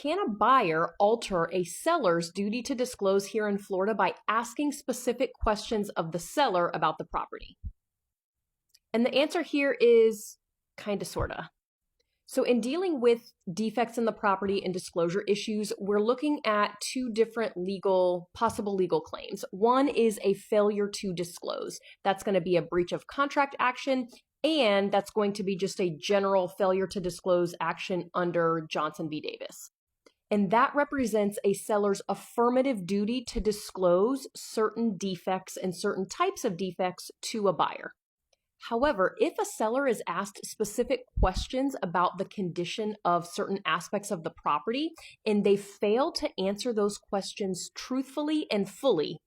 Can a buyer alter a seller's duty to disclose here in Florida by asking specific questions of the seller about the property? And the answer here is kind of, sorta. So in dealing with defects in the property and disclosure issues, we're looking at two different possible legal claims. One is a failure to disclose. That's going to be a breach of contract action, and that's going to be just a general failure to disclose action under Johnson v. Davis. And that represents a seller's affirmative duty to disclose certain defects and certain types of defects to a buyer. However, if a seller is asked specific questions about the condition of certain aspects of the property and they fail to answer those questions truthfully and fully,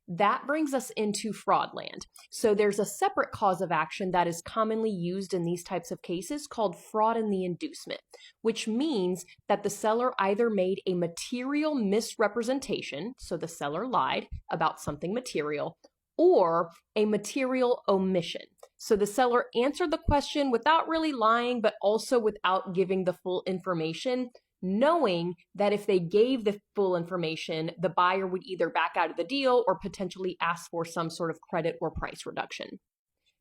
that brings us into fraud land. So there's a separate cause of action that is commonly used in these types of cases called fraud in the inducement, which means that the seller either made a material misrepresentation, so the seller lied about something material, or a material omission. So the seller answered the question without really lying, but also without giving the full information, knowing that if they gave the full information, the buyer would either back out of the deal or potentially ask for some sort of credit or price reduction.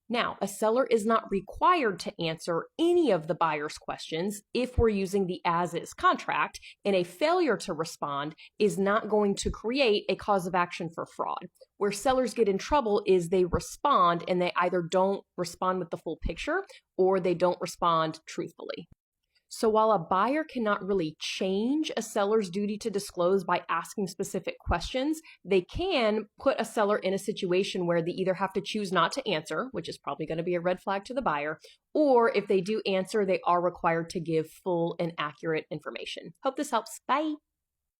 Now, a seller is not required to answer any of the buyer's questions if we're using the as-is contract, and a failure to respond is not going to create a cause of action for fraud. Where sellers get in trouble is they respond and they either don't respond with the full picture or they don't respond truthfully. So while a buyer cannot really change a seller's duty to disclose by asking specific questions, they can put a seller in a situation where they either have to choose not to answer, which is probably going to be a red flag to the buyer, or if they do answer, they are required to give full and accurate information. Hope this helps. Bye.